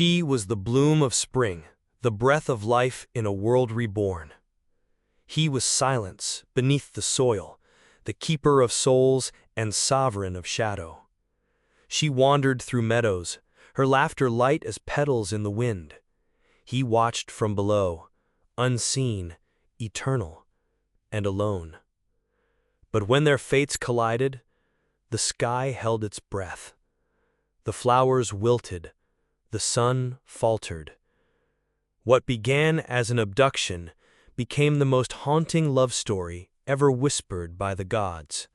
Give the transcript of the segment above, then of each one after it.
She was the bloom of spring, the breath of life in a world reborn. He was silence beneath the soil, the keeper of souls and sovereign of shadow. She wandered through meadows, her laughter light as petals in the wind. He watched from below, unseen, eternal, and alone. But when their fates collided, the sky held its breath. The flowers wilted, the sun faltered. What began as an abduction became the most haunting love story ever whispered by the gods.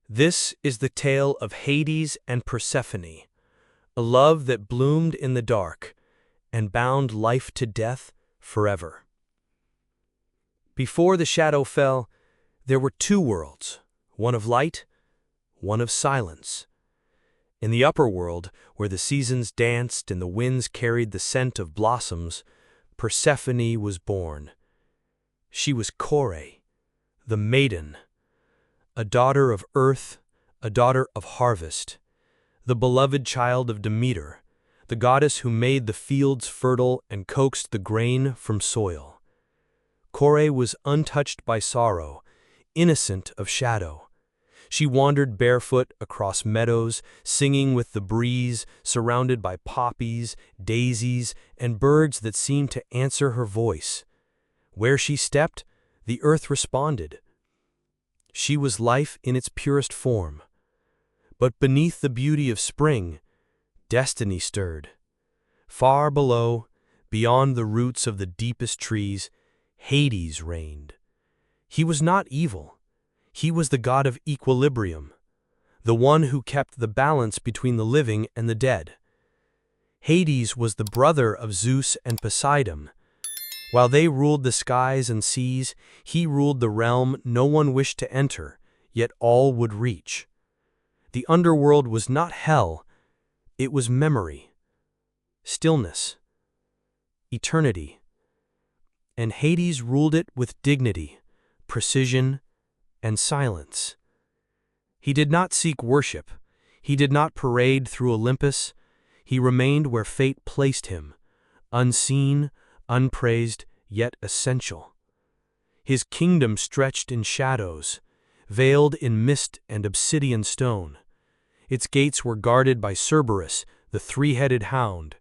This is the tale of Hades and Persephone, a love that bloomed in the dark and bound life to death forever. Before the shadow fell, there were two worlds, one of light, one of silence. In the upper world, where the seasons danced and the winds carried the scent of blossoms, Persephone was born. She was Kore, the maiden, a daughter of earth, a daughter of harvest, the beloved child of Demeter, the goddess who made the fields fertile and coaxed the grain from soil. Kore was untouched by sorrow, innocent of shadow. She wandered barefoot across meadows, singing with the breeze, surrounded by poppies, daisies, and birds that seemed to answer her voice. Where she stepped, the earth responded. She was life in its purest form. But beneath the beauty of spring, destiny stirred. Far below, beyond the roots of the deepest trees, Hades reigned. He was not evil. He was the god of equilibrium, the one who kept the balance between the living and the dead. Hades was the brother of Zeus and Poseidon. While they ruled the skies and seas, he ruled the realm no one wished to enter, yet all would reach. The underworld was not hell, it was memory, stillness, eternity. And Hades ruled it with dignity, precision, and silence. He did not seek worship. He did not parade through Olympus. He remained where fate placed him, unseen, unpraised, yet essential. His kingdom stretched in shadows, veiled in mist and obsidian stone. Its gates were guarded by Cerberus, the three-headed hound.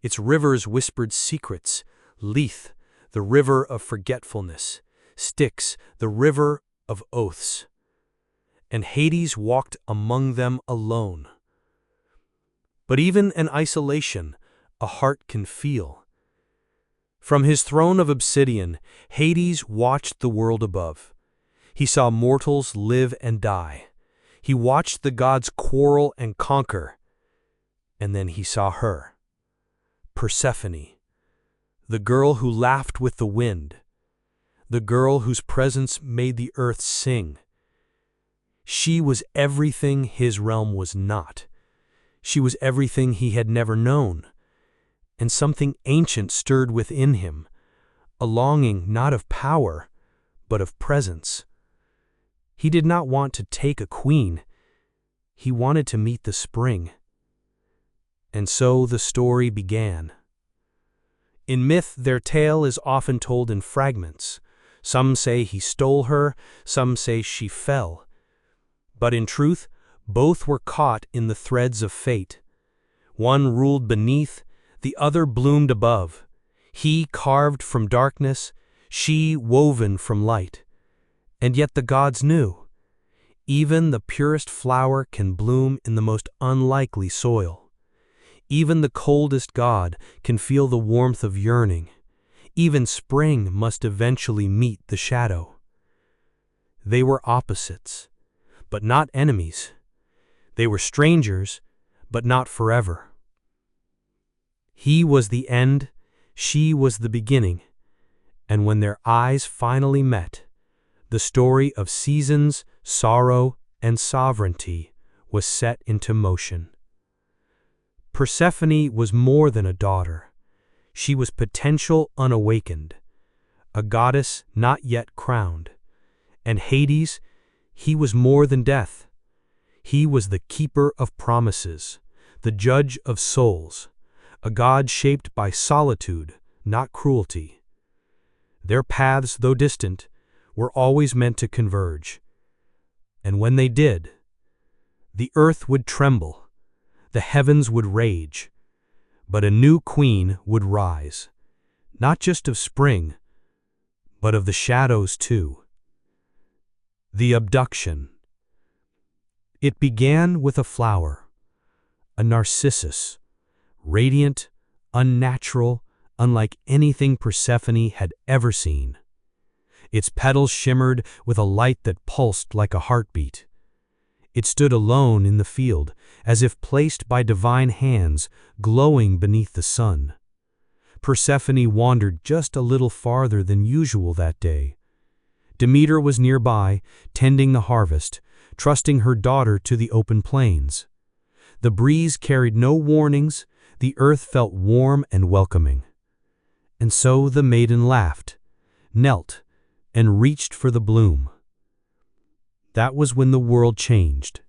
Its rivers whispered secrets, Lethe, the river of forgetfulness, Styx, the river of oaths. And Hades walked among them alone. But even in isolation, a heart can feel. From his throne of obsidian, Hades watched the world above. He saw mortals live and die. He watched the gods quarrel and conquer. And then he saw her, Persephone, the girl who laughed with the wind, the girl whose presence made the earth sing. She was everything his realm was not. She was everything he had never known. And something ancient stirred within him, a longing not of power, but of presence. He did not want to take a queen. He wanted to meet the spring. And so the story began. In myth, their tale is often told in fragments. Some say he stole her, some say she fell. But in truth, both were caught in the threads of fate. One ruled beneath, the other bloomed above. He carved from darkness, she woven from light. And yet the gods knew. Even the purest flower can bloom in the most unlikely soil. Even the coldest god can feel the warmth of yearning. Even spring must eventually meet the shadow. They were opposites, but not enemies. They were strangers, but not forever. He was the end, she was the beginning, and when their eyes finally met, the story of seasons, sorrow, and sovereignty was set into motion. Persephone was more than a daughter. She was potential unawakened, a goddess not yet crowned. And Hades, he was more than death. He was the keeper of promises, the judge of souls, a god shaped by solitude, not cruelty. Their paths, though distant, were always meant to converge. And when they did, the earth would tremble, the heavens would rage, but a new queen would rise, not just of spring, but of the shadows too. The abduction. It began with a flower, a narcissus, radiant, unnatural, unlike anything Persephone had ever seen. Its petals shimmered with a light that pulsed like a heartbeat. It stood alone in the field, as if placed by divine hands, glowing beneath the sun. Persephone wandered just a little farther than usual that day. Demeter was nearby, tending the harvest, trusting her daughter to the open plains. The breeze carried no warnings, the earth felt warm and welcoming. And so the maiden laughed, knelt, and reached for the bloom. That was when the world changed.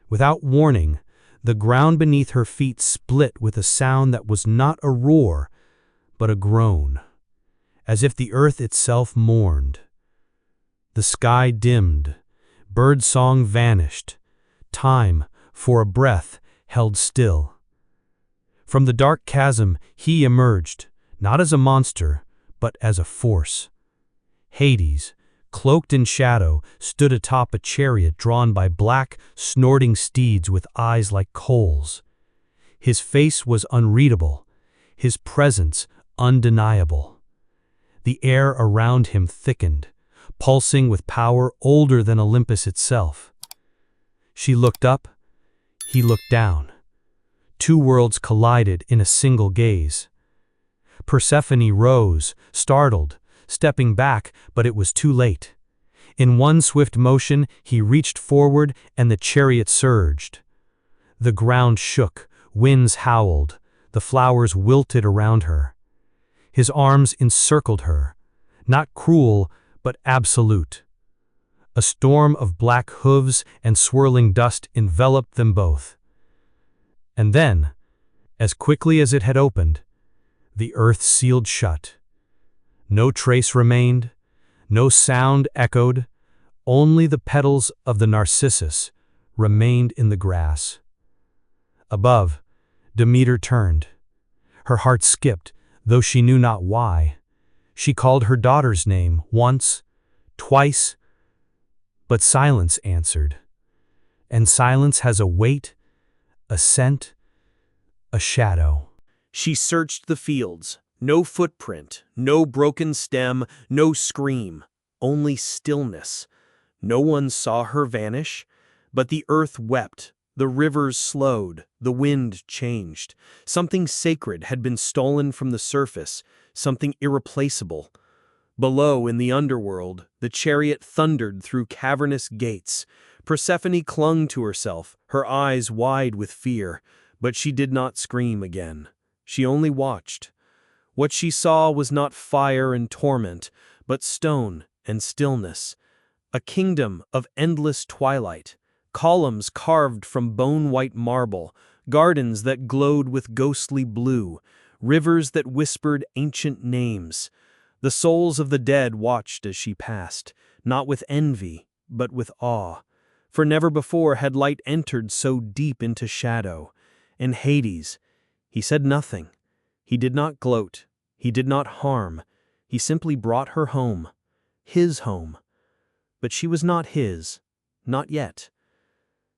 Without warning, the ground beneath her feet split with a sound that was not a roar, but a groan, as if the earth itself mourned. The sky dimmed, birdsong vanished, time, for a breath, held still. From the dark chasm he emerged, not as a monster, but as a force. Hades, cloaked in shadow, stood atop a chariot drawn by black, snorting steeds with eyes like coals. His face was unreadable, his presence undeniable. The air around him thickened, pulsing with power older than Olympus itself. She looked up, he looked down. Two worlds collided in a single gaze. Persephone rose, startled, stepping back, but it was too late. In one swift motion, he reached forward and the chariot surged. The ground shook, winds howled, the flowers wilted around her. His arms encircled her, not cruel, but absolute. A storm of black hooves and swirling dust enveloped them both. And then, as quickly as it had opened, the earth sealed shut. No trace remained, no sound echoed, only the petals of the narcissus remained in the grass. Above, Demeter turned. Her heart skipped, though she knew not why. She called her daughter's name once, twice, but silence answered. And silence has a weight, a scent, a shadow. She searched the fields. No footprint, no broken stem, no scream, only stillness. No one saw her vanish, but the earth wept, the rivers slowed, the wind changed. Something sacred had been stolen from the surface, something irreplaceable. Below, in the underworld, the chariot thundered through cavernous gates. Persephone clung to herself, her eyes wide with fear, but she did not scream again. She only watched. What she saw was not fire and torment, but stone and stillness. A kingdom of endless twilight, columns carved from bone-white marble, gardens that glowed with ghostly blue, rivers that whispered ancient names. The souls of the dead watched as she passed, not with envy, but with awe. For never before had light entered so deep into shadow. And Hades, he said nothing. He did not gloat, he did not harm, he simply brought her home, his home. But she was not his, not yet.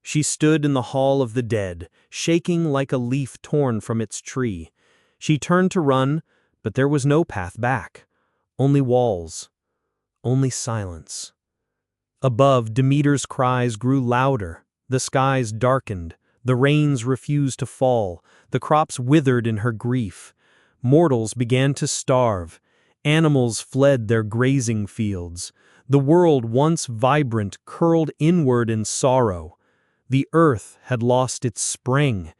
She stood in the hall of the dead, shaking like a leaf torn from its tree. She turned to run, but there was no path back, only walls, only silence. Above, Demeter's cries grew louder, the skies darkened, the rains refused to fall, the crops withered in her grief. Mortals began to starve, animals fled their grazing fields. The world, once vibrant, curled inward in sorrow. The earth had lost its spring,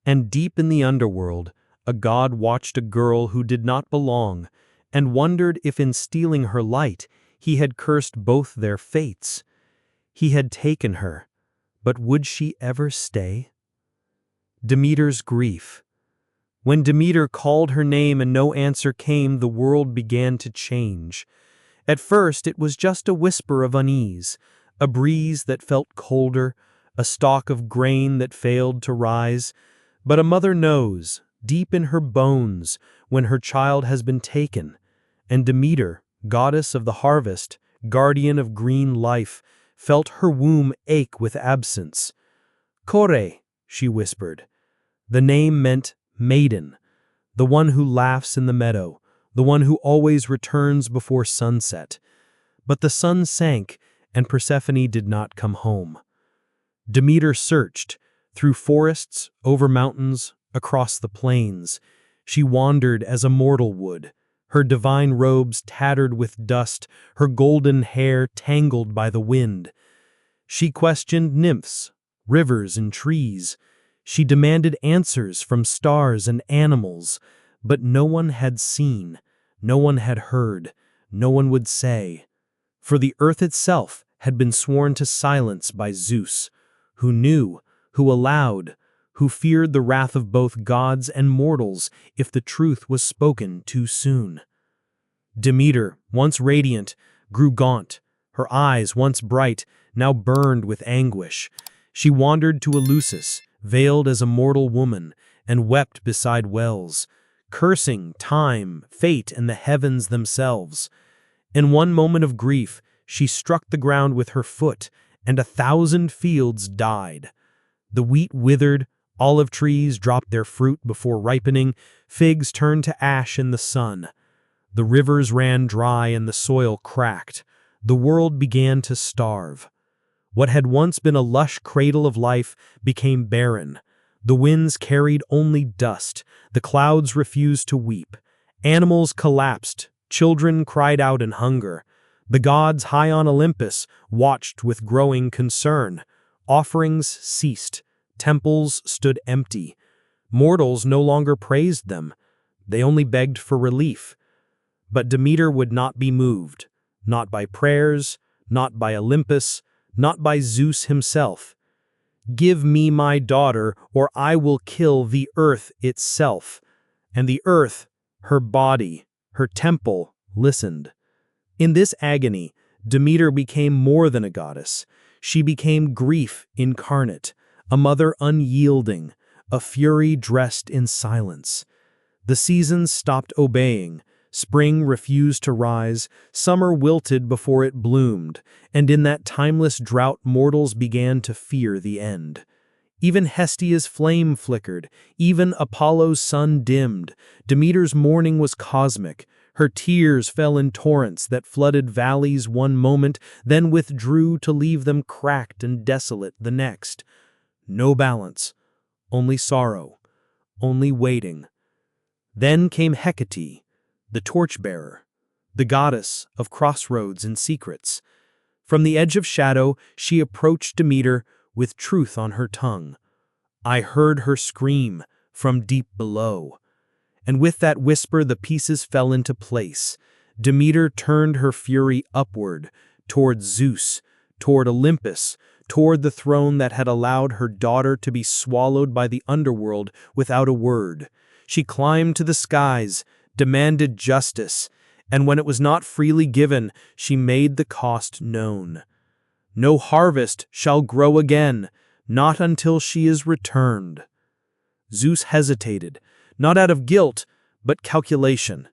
and deep in the underworld, a god watched a girl who did not belong, and wondered if in stealing her light he had cursed both their fates. He had taken her, but would she ever stay? Demeter's grief. When Demeter called her name and no answer came, the world began to change. At first, it was just a whisper of unease, a breeze that felt colder, a stalk of grain that failed to rise. But a mother knows, deep in her bones, when her child has been taken. And Demeter, goddess of the harvest, guardian of green life, felt her womb ache with absence. Kore, she whispered. The name meant maiden, the one who laughs in the meadow, the one who always returns before sunset. But the sun sank, and Persephone did not come home. Demeter searched, through forests, over mountains, across the plains. She wandered as a mortal would, her divine robes tattered with dust, her golden hair tangled by the wind. She questioned nymphs, rivers and trees. She demanded answers from stars and animals, but no one had seen, no one had heard, no one would say. For the earth itself had been sworn to silence by Zeus, who knew, who allowed, who feared the wrath of both gods and mortals if the truth was spoken too soon. Demeter, once radiant, grew gaunt. Her eyes, once bright, now burned with anguish. She wandered to Eleusis, veiled as a mortal woman, and wept beside wells, cursing time, fate, and the heavens themselves. In one moment of grief, she struck the ground with her foot, and 1,000 fields died. The wheat withered, olive trees dropped their fruit before ripening, figs turned to ash in the sun. The rivers ran dry and the soil cracked. The world began to starve. What had once been a lush cradle of life became barren. The winds carried only dust. The clouds refused to weep. Animals collapsed. Children cried out in hunger. The gods high on Olympus watched with growing concern. Offerings ceased. Temples stood empty. Mortals no longer praised them. They only begged for relief. But Demeter would not be moved, not by prayers, not by Olympus, not by Zeus himself. Give me my daughter, or I will kill the earth itself. And the earth, her body, her temple, listened. In this agony, Demeter became more than a goddess. She became grief incarnate, a mother unyielding, a fury dressed in silence. The seasons stopped obeying. Spring refused to rise, summer wilted before it bloomed, and in that timeless drought mortals began to fear the end. Even Hestia's flame flickered, even Apollo's sun dimmed. Demeter's mourning was cosmic. Her tears fell in torrents that flooded valleys one moment, then withdrew to leave them cracked and desolate the next. No balance, only sorrow, only waiting. Then came Hecate, the torchbearer, the goddess of crossroads and secrets. From the edge of shadow, she approached Demeter with truth on her tongue. I heard her scream from deep below. And with that whisper, the pieces fell into place. Demeter turned her fury upward, toward Zeus, toward Olympus, toward the throne that had allowed her daughter to be swallowed by the underworld without a word. She climbed to the skies, demanded justice, and when it was not freely given, she made the cost known. No harvest shall grow again, not until she is returned. Zeus hesitated, not out of guilt, but calculation.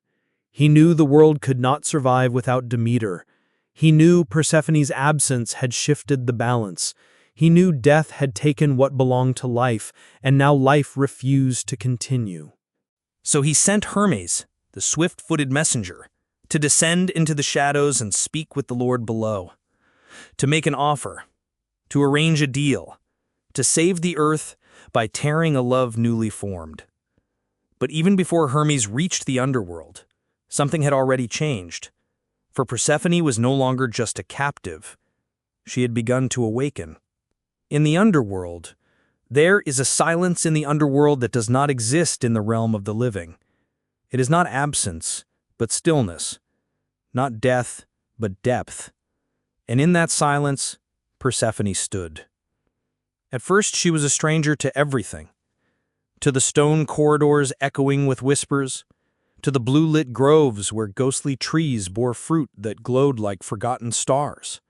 He knew the world could not survive without Demeter. He knew Persephone's absence had shifted the balance. He knew death had taken what belonged to life, and now life refused to continue. So he sent Hermes, the swift-footed messenger, to descend into the shadows and speak with the Lord below, to make an offer, to arrange a deal, to save the earth by tearing a love newly formed. But even before Hermes reached the underworld, something had already changed. For Persephone was no longer just a captive. She had begun to awaken. In the underworld, there is a silence in the underworld that does not exist in the realm of the living. It is not absence, but stillness, not death, but depth. And in that silence, Persephone stood. At first, she was a stranger to everything, to the stone corridors echoing with whispers, to the blue-lit groves where ghostly trees bore fruit that glowed like forgotten stars,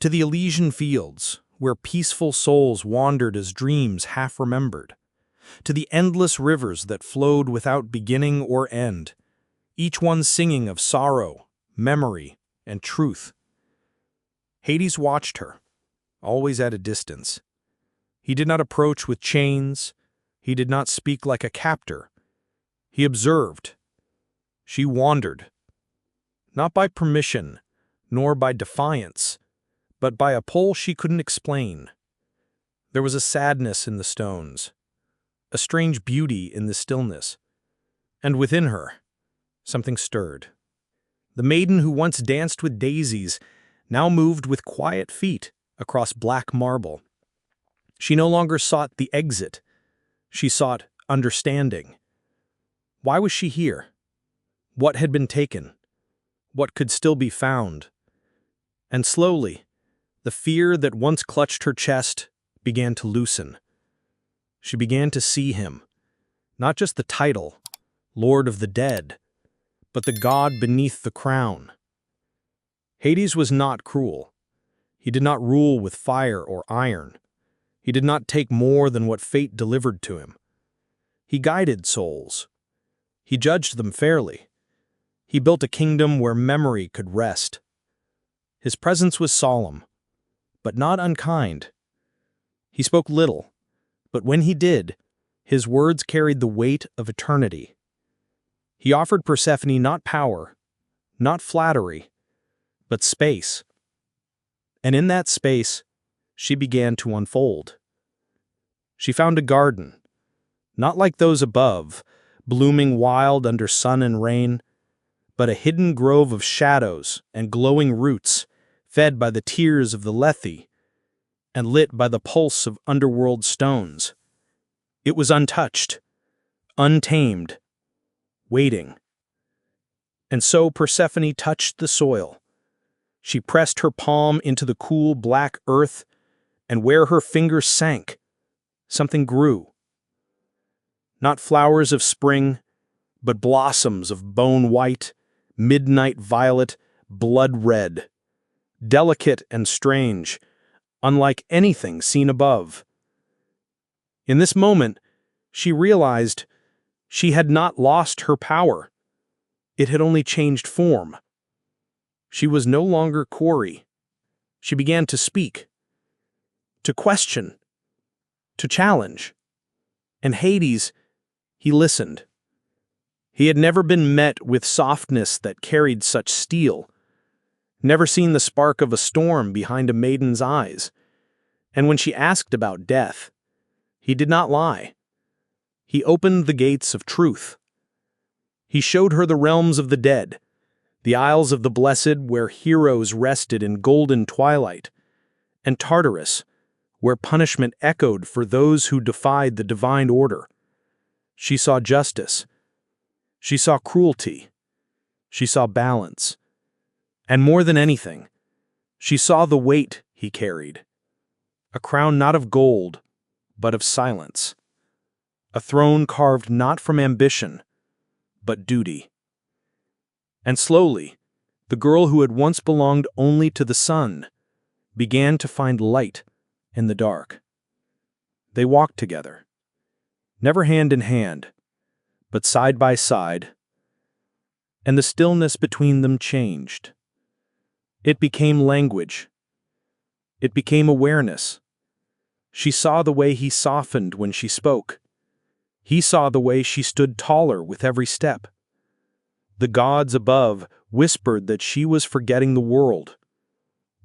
to the Elysian fields where peaceful souls wandered as dreams half-remembered, to the endless rivers that flowed without beginning or end, each one singing of sorrow, memory, and truth. Hades watched her, always at a distance. He did not approach with chains. He did not speak like a captor. He observed. She wandered, not by permission, nor by defiance, but by a pull she couldn't explain. There was a sadness in the stones, a strange beauty in the stillness, and within her, something stirred. The maiden who once danced with daisies now moved with quiet feet across black marble. She no longer sought the exit. She sought understanding. Why was she here? What had been taken? What could still be found? And slowly, the fear that once clutched her chest began to loosen. She began to see him, not just the title, Lord of the Dead, but the god beneath the crown. Hades was not cruel. He did not rule with fire or iron. He did not take more than what fate delivered to him. He guided souls. He judged them fairly. He built a kingdom where memory could rest. His presence was solemn, but not unkind. He spoke little, but when he did, his words carried the weight of eternity. He offered Persephone not power, not flattery, but space. And in that space, she began to unfold. She found a garden, not like those above, blooming wild under sun and rain, but a hidden grove of shadows and glowing roots, fed by the tears of the Lethe and lit by the pulse of underworld stones. It was untouched, untamed, waiting. And so Persephone touched the soil. She pressed her palm into the cool black earth, and where her fingers sank, something grew. Not flowers of spring, but blossoms of bone white, midnight violet, blood red, delicate and strange, unlike anything seen above. In this moment, she realized she had not lost her power. It had only changed form. She was no longer quarry. She began to speak, to question, to challenge. And Hades, he listened. He had never been met with softness that carried such steel, never seen the spark of a storm behind a maiden's eyes. And when she asked about death, he did not lie. He opened the gates of truth. He showed her the realms of the dead, the isles of the blessed where heroes rested in golden twilight, and Tartarus, where punishment echoed for those who defied the divine order. She saw justice. She saw cruelty. She saw balance. And more than anything, she saw the weight he carried. A crown not of gold, but of silence. A throne carved not from ambition, but duty. And slowly, the girl who had once belonged only to the sun began to find light in the dark. They walked together, never hand in hand, but side by side, and the stillness between them changed. It became language. It became awareness. She saw the way he softened when she spoke. He saw the way she stood taller with every step. The gods above whispered that she was forgetting the world,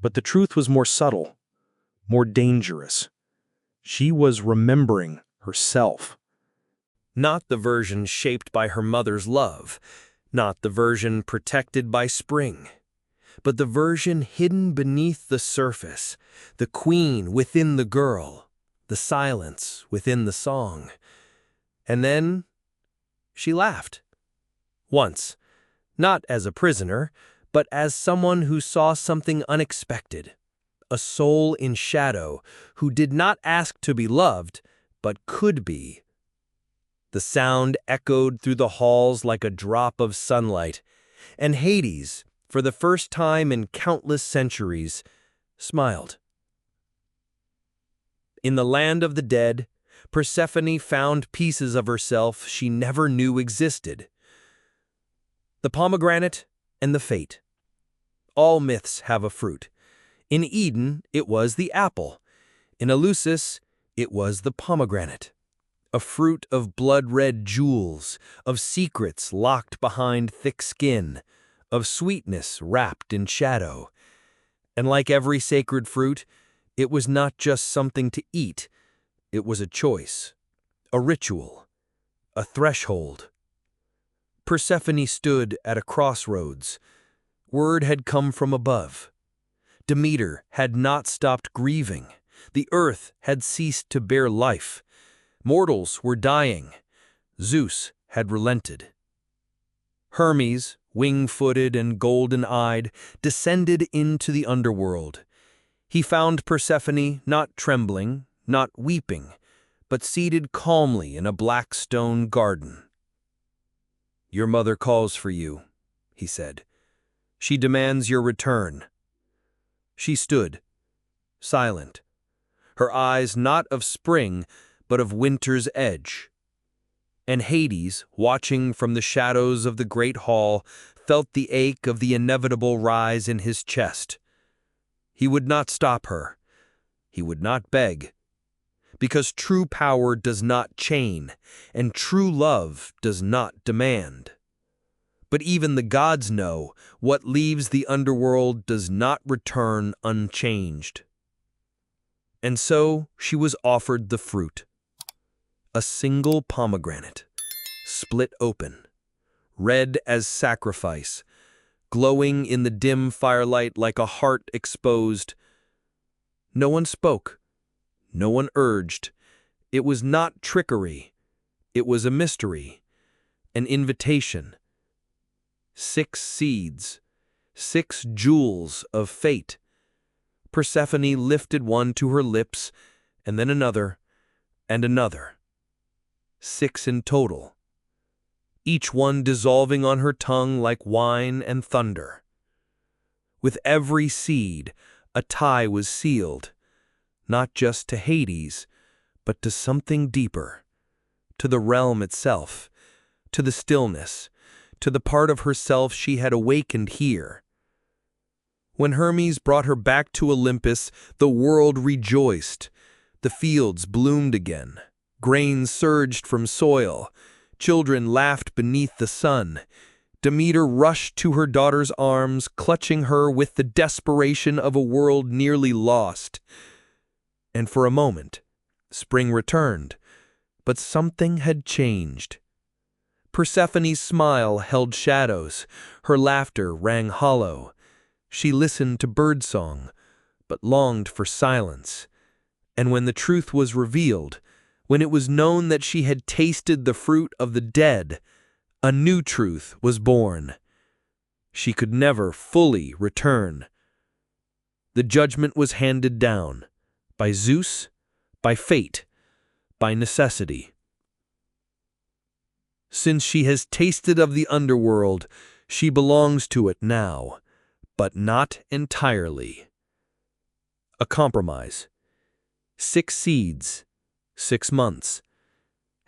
but the truth was more subtle, more dangerous. She was remembering herself. Not the version shaped by her mother's love, not the version protected by spring, but the version hidden beneath the surface, the queen within the girl, the silence within the song. And then she laughed. Once, not as a prisoner, but as someone who saw something unexpected, a soul in shadow who did not ask to be loved, but could be. The sound echoed through the halls like a drop of sunlight, and Hades, for the first time in countless centuries, smiled. In the land of the dead, Persephone found pieces of herself she never knew existed. The pomegranate and the fate. All myths have a fruit. In Eden, it was the apple. In Eleusis, it was the pomegranate. A fruit of blood-red jewels, of secrets locked behind thick skin, of sweetness wrapped in shadow. And like every sacred fruit, it was not just something to eat. It was a choice, a ritual, a threshold. Persephone stood at a crossroads. Word had come from above. Demeter had not stopped grieving. The earth had ceased to bear life. Mortals were dying. Zeus had relented. Hermes, wing-footed and golden-eyed, descended into the underworld. He found Persephone not trembling, not weeping, but seated calmly in a black stone garden. "Your mother calls for you," he said. "She demands your return." She stood, silent, her eyes not of spring, but of winter's edge. And Hades, watching from the shadows of the great hall, felt the ache of the inevitable rise in his chest. He would not stop her. He would not beg. Because true power does not chain, and true love does not demand. But even the gods know what leaves the underworld does not return unchanged. And so she was offered the fruit. A single pomegranate, split open, red as sacrifice, glowing in the dim firelight like a heart exposed. No one spoke. No one urged. It was not trickery. It was a mystery, an invitation. 6 seeds, 6 jewels of fate. Persephone lifted one to her lips, and then another, and another. 6 in total, each one dissolving on her tongue like wine and thunder. With every seed, a tie was sealed, not just to Hades, but to something deeper, to the realm itself, to the stillness, to the part of herself she had awakened here. When Hermes brought her back to Olympus, the world rejoiced. The fields bloomed again. Grain surged from soil. Children laughed beneath the sun. Demeter rushed to her daughter's arms, clutching her with the desperation of a world nearly lost. And for a moment, spring returned, but something had changed. Persephone's smile held shadows. Her laughter rang hollow. She listened to birdsong, but longed for silence. And when the truth was revealed, when it was known that she had tasted the fruit of the dead, a new truth was born. She could never fully return. The judgment was handed down, by Zeus, by fate, by necessity. Since she has tasted of the underworld, she belongs to it now, but not entirely. A compromise. 6 seeds, 6 months.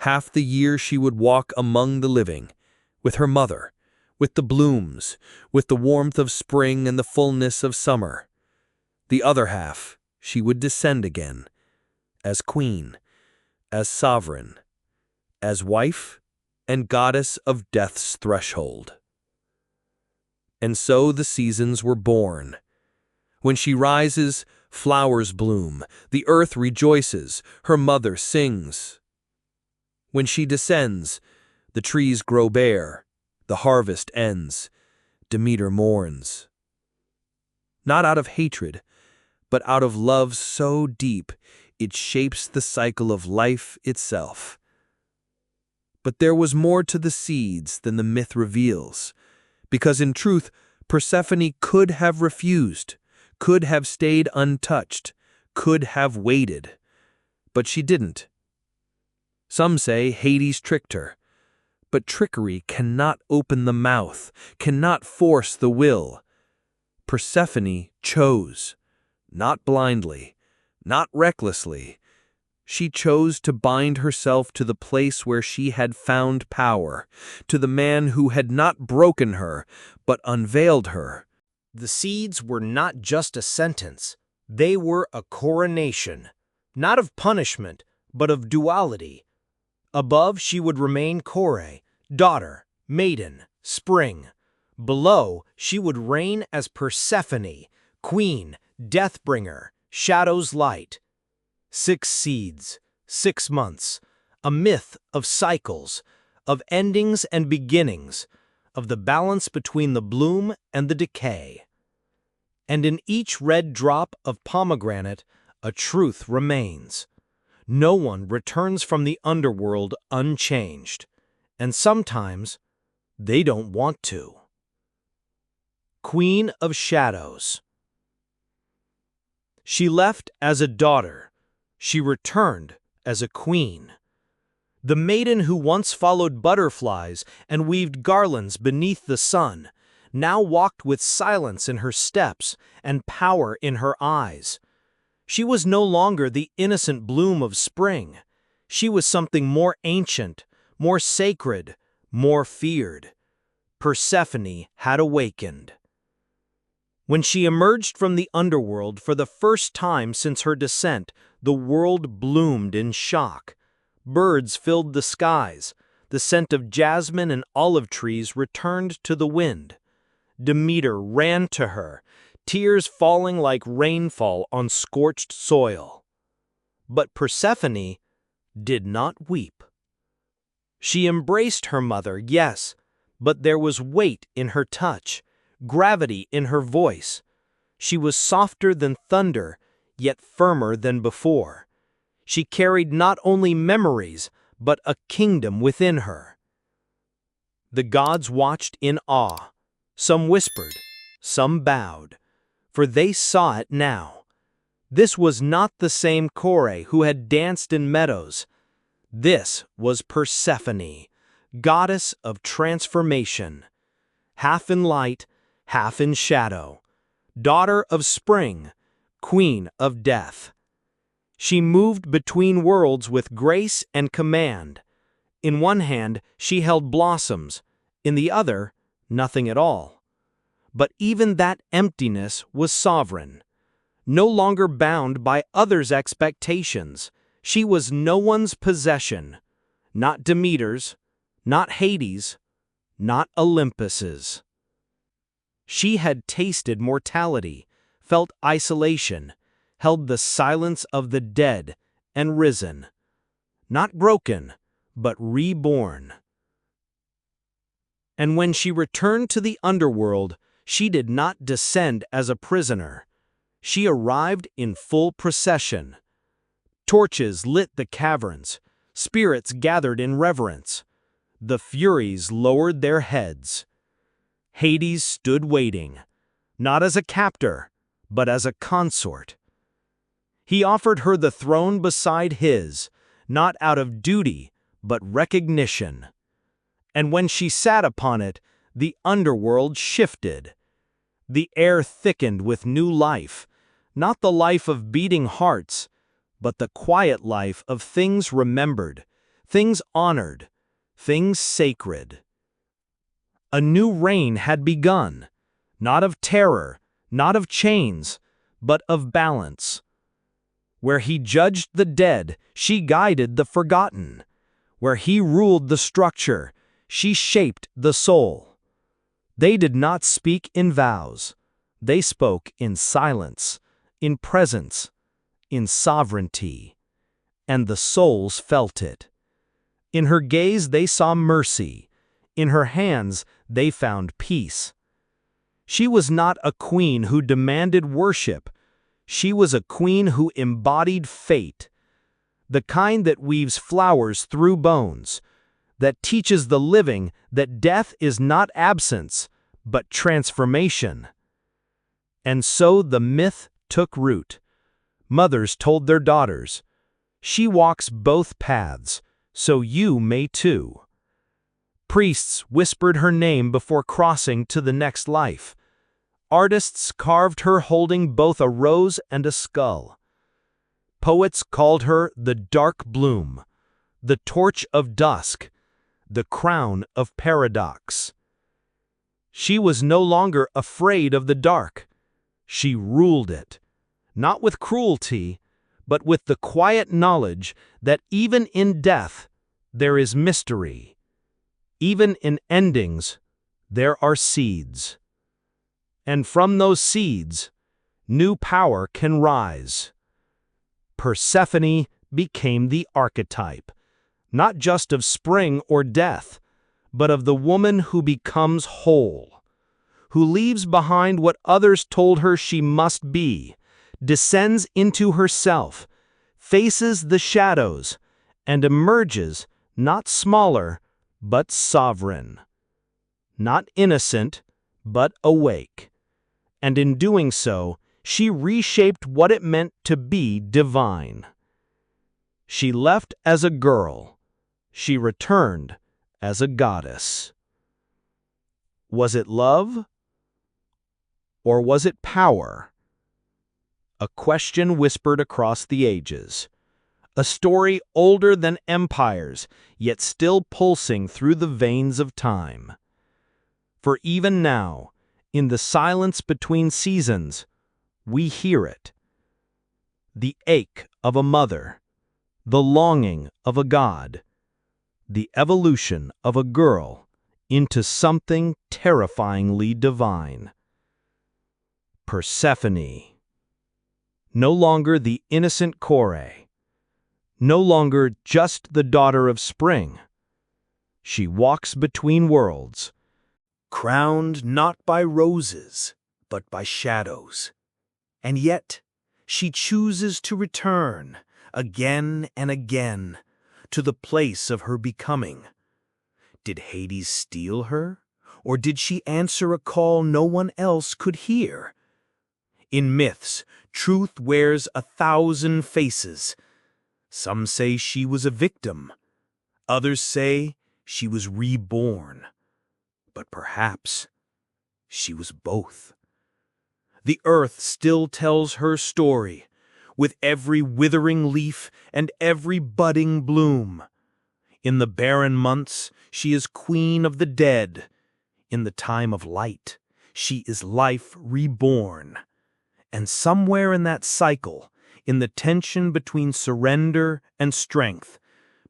Half the year she would walk among the living, with her mother, with the blooms, with the warmth of spring and the fullness of summer. The other half she would descend again, as queen, as sovereign, as wife and goddess of death's threshold. And so the seasons were born. When she rises, flowers bloom, the earth rejoices, her mother sings. When she descends, the trees grow bare, the harvest ends, Demeter mourns. Not out of hatred, but out of love so deep it shapes the cycle of life itself. But there was more to the seeds than the myth reveals, because in truth, Persephone could have refused, could have stayed untouched, could have waited. But she didn't. Some say Hades tricked her. But trickery cannot open the mouth, cannot force the will. Persephone chose, not blindly, not recklessly. She chose to bind herself to the place where she had found power, to the man who had not broken her, but unveiled her. The seeds were not just a sentence, they were a coronation, not of punishment, but of duality. Above she would remain Kore, daughter, maiden, spring. Below she would reign as Persephone, queen, deathbringer, shadow's light. 6 seeds, 6 months, a myth of cycles, of endings and beginnings, of the balance between the bloom and the decay. And in each red drop of pomegranate, a truth remains. No one returns from the underworld unchanged, and sometimes they don't want to. Queen of Shadows. She left as a daughter. She returned as a queen. The maiden who once followed butterflies and weaved garlands beneath the sun now walked with silence in her steps and power in her eyes. She was no longer the innocent bloom of spring. She was something more ancient, more sacred, more feared. Persephone had awakened. When she emerged from the underworld for the first time since her descent, the world bloomed in shock. Birds filled the skies. The scent of jasmine and olive trees returned to the wind. Demeter ran to her, tears falling like rainfall on scorched soil. But Persephone did not weep. She embraced her mother, yes, but there was weight in her touch, gravity in her voice. She was softer than thunder, yet firmer than before. She carried not only memories, but a kingdom within her. The gods watched in awe. Some whispered, some bowed, for they saw it now. This was not the same Kore who had danced in meadows. This was Persephone, goddess of transformation, half in light, half in shadow, daughter of spring, queen of death. She moved between worlds with grace and command. In one hand, she held blossoms, in the other, nothing at all. But even that emptiness was sovereign. No longer bound by others' expectations, she was no one's possession, not Demeter's, not Hades', not Olympus's. She had tasted mortality, felt isolation, held the silence of the dead, and risen. Not broken, but reborn. And when she returned to the underworld, she did not descend as a prisoner. She arrived in full procession. Torches lit the caverns. Spirits gathered in reverence. The Furies lowered their heads. Hades stood waiting, not as a captor, but as a consort. He offered her the throne beside his, not out of duty, but recognition. And when she sat upon it, the underworld shifted. The air thickened with new life, not the life of beating hearts, but the quiet life of things remembered, things honored, things sacred. A new reign had begun, not of terror, not of chains, but of balance. Where he judged the dead, she guided the forgotten. Where he ruled the structure, she shaped the soul. They did not speak in vows. They spoke in silence, in presence, in sovereignty. And the souls felt it. In her gaze they saw mercy. In her hands they found peace. She was not a queen who demanded worship. She was a queen who embodied fate. The kind that weaves flowers through bones, that teaches the living that death is not absence, but transformation. And so the myth took root. Mothers told their daughters, "She walks both paths, so you may too. Priests whispered her name before crossing to the next life. Artists carved her holding both a rose and a skull. Poets called her the dark bloom, the torch of dusk, the crown of paradox. She was no longer afraid of the dark. She ruled it, not with cruelty, but with the quiet knowledge that even in death there is mystery. Even in endings, there are seeds. And from those seeds, new power can rise. Persephone became the archetype, not just of spring or death, but of the woman who becomes whole, who leaves behind what others told her she must be, descends into herself, faces the shadows, and emerges not smaller, but sovereign. Not innocent, but awake. And in doing so, she reshaped what it meant to be divine. She left as a girl. She returned as a goddess. Was it love? Or was it power? A question whispered across the ages. A story older than empires, yet still pulsing through the veins of time. For even now, in the silence between seasons, we hear it. The ache of a mother, the longing of a god, the evolution of a girl into something terrifyingly divine. Persephone. No longer the innocent Kore, no longer just the daughter of spring. She walks between worlds, crowned not by roses, but by shadows. And yet, she chooses to return, again and again, to the place of her becoming. Did Hades steal her, or did she answer a call no one else could hear? In myths, truth wears 1,000 faces. Some say she was a victim. Others say she was reborn. But perhaps she was both. The earth still tells her story, with every withering leaf and every budding bloom. In the barren months, she is queen of the dead. In the time of light, she is life reborn. And somewhere in that cycle, in the tension between surrender and strength,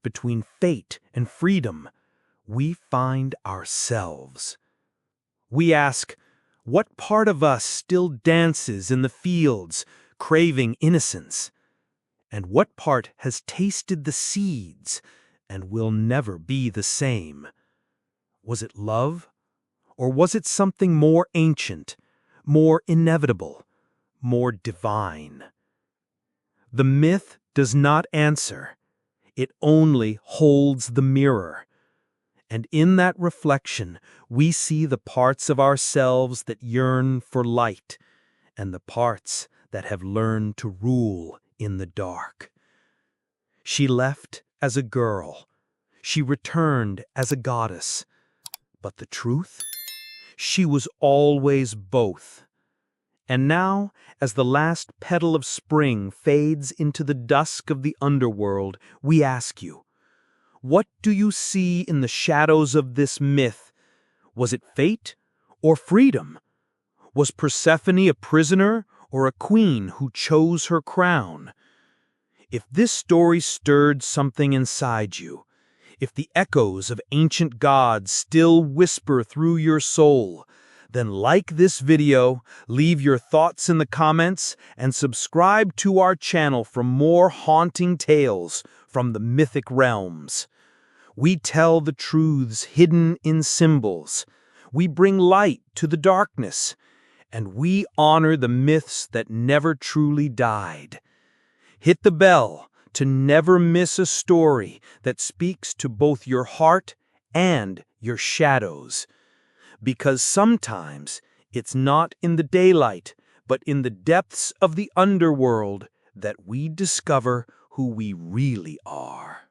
between fate and freedom, we find ourselves. We ask, what part of us still dances in the fields, craving innocence? And what part has tasted the seeds and will never be the same? Was it love? Or was it something more ancient, more inevitable, more divine? The myth does not answer. It only holds the mirror. And in that reflection, we see the parts of ourselves that yearn for light, and the parts that have learned to rule in the dark. She left as a girl. She returned as a goddess. But the truth? She was always both. And now, as the last petal of spring fades into the dusk of the underworld, we ask you, what do you see in the shadows of this myth? Was it fate or freedom? Was Persephone a prisoner or a queen who chose her crown? If this story stirred something inside you, if the echoes of ancient gods still whisper through your soul, then like this video, leave your thoughts in the comments, and subscribe to our channel for more haunting tales from the mythic realms. We tell the truths hidden in symbols. We bring light to the darkness. And we honor the myths that never truly died. Hit the bell to never miss a story that speaks to both your heart and your shadows. Because sometimes it's not in the daylight, but in the depths of the underworld that we discover who we really are.